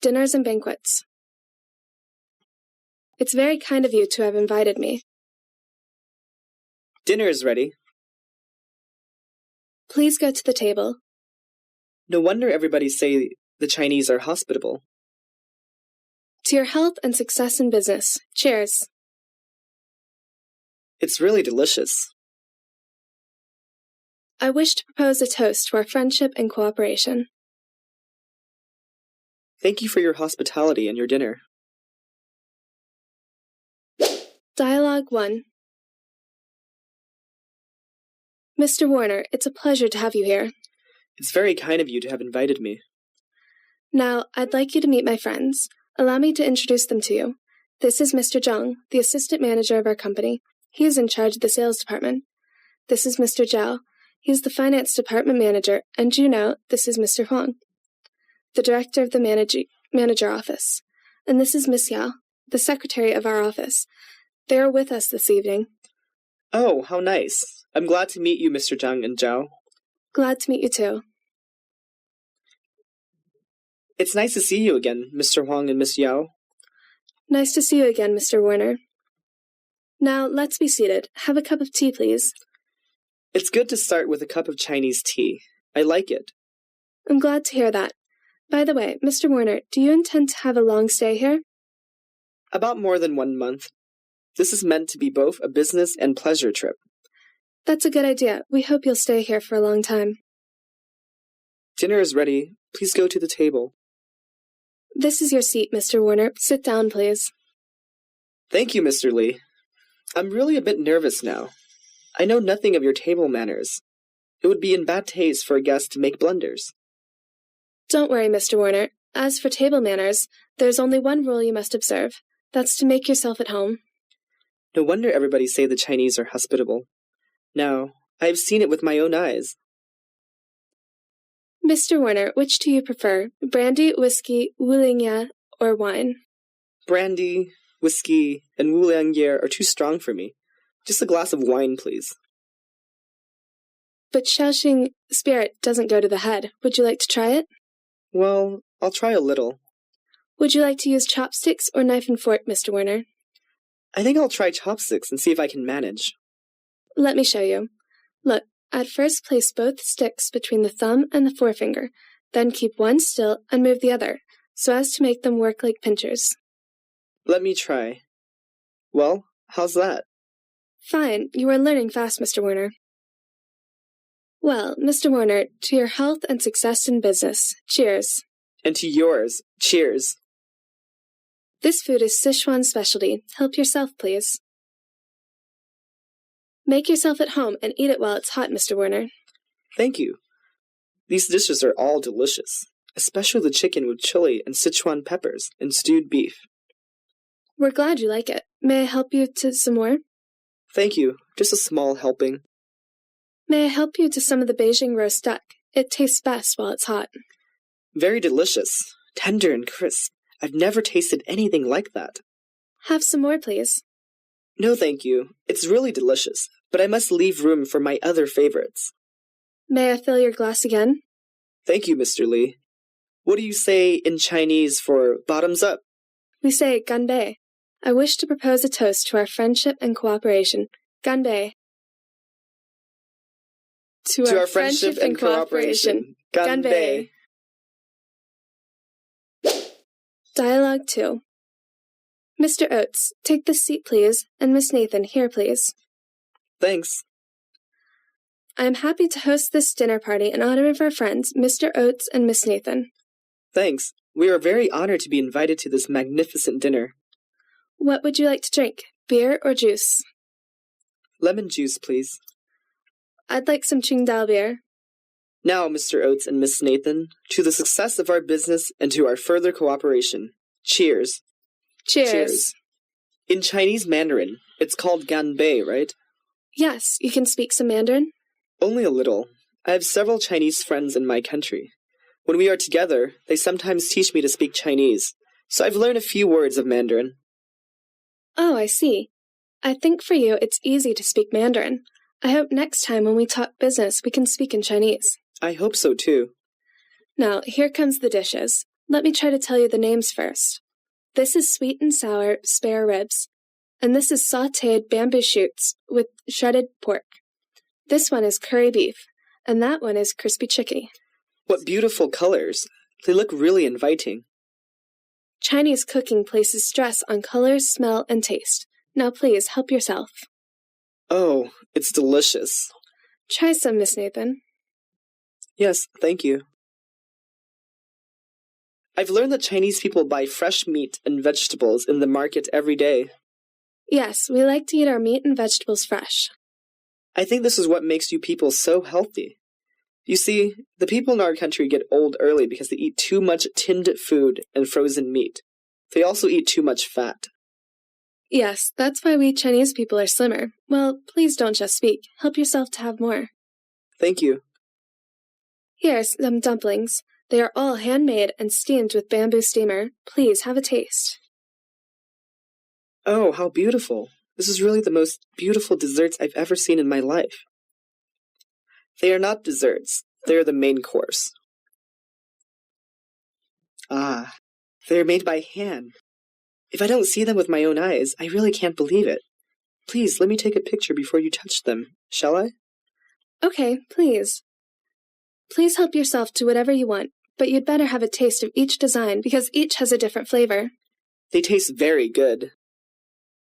Dinners and Banquets. It's very kind of you to have invited me. Dinner is ready. Please go to the table. No wonder everybody say the Chinese are hospitable. To your health and success in business. Cheers. It's really delicious. I wish to propose a toast to our friendship and cooperation. Thank you for your hospitality and your dinner. Dialogue 1. Mr. Warner, it's a pleasure to have you here. It's very kind of you to have invited me. Now, I'd like you to meet my friends. Allow me to introduce them to you. This is Mr. Zhang, the assistant manager of our company. He is in charge of the sales department. This is Mr. Zhao. He is the finance department manager, and you know, this is Mr. Huang, the director of the manager office. And this is Miss Yao, the secretary of our office. They are with us this evening. Oh, how nice. I'm glad to meet you, Mr. Zhang and Zhao. Glad to meet you too. It's nice to see you again, Mr. Huang and Miss Yao. Nice to see you again, Mr. Warner. Now, let's be seated. Have a cup of tea, please. It's good to start with a cup of Chinese tea. I like it. I'm glad to hear that. By the way, Mr. Warner, do you intend to have a long stay here? About more than 1 month. This is meant to be both a business and pleasure trip. That's a good idea. We hope you'll stay here for a long time. Dinner is ready. Please go to the table. This is your seat, Mr. Warner. Sit down, please. Thank you, Mr. Li. I'm really a bit nervous now. I know nothing of your table manners. It would be in bad taste for a guest to make blunders. Don't worry, Mr. Warner. As for table manners, there's only one rule you must observe. That's to make yourself at home. No wonder everybody say the Chinese are hospitable. Now, I have seen it with my own eyes. Mr. Warner, which do you prefer? Brandy, whiskey, wuliangye, or wine? Brandy, whiskey, and wuliangye are too strong for me. Just a glass of wine, please. But Shaoxing spirit doesn't go to the head. Would you like to try it? Well, I'll try a little. Would you like to use chopsticks or knife and fork, Mr. Warner? I think I'll try chopsticks and see if I can manage. Let me show you. Look, at first place both sticks between the thumb and the forefinger, then keep one still and move the other, so as to make them work like pinchers. Let me try. Well, how's that? Fine, you are learning fast, Mr. Warner. Well, Mr. Warner, to your health and success in business. Cheers. And to yours. Cheers. This food is Sichuan's specialty. Help yourself, please. Make yourself at home and eat it while it's hot, Mr. Warner. Thank you. These dishes are all delicious, especially the chicken with chili and Sichuan peppers and stewed beef. We're glad you like it. May I help you to some more? Thank you. Just a small helping. May I help you to some of the Beijing roast duck? It tastes best while it's hot. Very delicious. Tender and crisp. I've never tasted anything like that. Have some more, please. No, thank you. It's really delicious, but I must leave room for my other favorites. May I fill your glass again? Thank you, Mr. Li. What do you say in Chinese for bottoms up? We say ganbei. I wish to propose a toast to our friendship and cooperation. Ganbei. To our friendship and cooperation. Ganbei. Dialogue 2. Mr. Oates, take this seat, please, and Miss Nathan, here, please. Thanks. I am happy to host this dinner party in honor of our friends, Mr. Oates and Miss Nathan. Thanks. We are very honored to be invited to this magnificent dinner. What would you like to drink, beer or juice? Lemon juice, please. I'd like some Qingdao beer. Now, Mr. Oates and Miss Nathan, to the success of our business and to our further cooperation. Cheers. Cheers. In Chinese Mandarin, it's called ganbei, right? Yes, you can speak some Mandarin? Only a little. I have several Chinese friends in my country. When we are together, they sometimes teach me to speak Chinese, so I've learned a few words of Mandarin. Oh, I see. I think for you it's easy to speak Mandarin. I hope next time when we talk business we can speak in Chinese. I hope so too. Now, here comes the dishes. Let me try to tell you the names first. This is sweet and sour spare ribs, and this is sautéed bamboo shoots with shredded pork. This one is curry beef, and that one is crispy chicken. What beautiful colors. They look really inviting. Chinese cooking places stress on colors, smell, and taste. Now please, help yourself. Oh, it's delicious. Try some, Miss Nathan. Yes, thank you. I've learned that Chinese people buy fresh meat and vegetables in the market every day. Yes, we like to eat our meat and vegetables fresh. I think this is what makes you people so healthy. You see, the people in our country get old early because they eat too much tinned food and frozen meat. They also eat too much fat. Yes, that's why we Chinese people are slimmer. Well, please don't just speak. Help yourself to have more. Thank you. Here's some dumplings. They are all handmade and steamed with bamboo steamer. Please have a taste. Oh, how beautiful. This is really the most beautiful desserts I've ever seen in my life. They are not desserts. They are the main course. Ah, they are made by hand. If I don't see them with my own eyes, I really can't believe it. Please, let me take a picture before you touch them, shall I? Okay, please. Please help yourself to whatever you want, but you'd better have a taste of each design because each has a different flavor. They taste very good.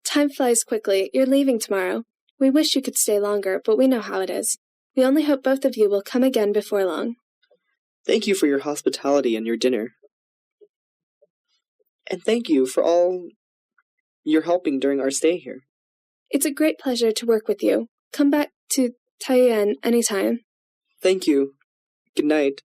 Time flies quickly. You're leaving tomorrow. We wish you could stay longer, but we know how it is. We only hope both of you will come again before long. Thank you for your hospitality and your dinner. And thank you for all your helping during our stay here. It's a great pleasure to work with you. Come back to Taiyuan anytime. Thank you. Good night.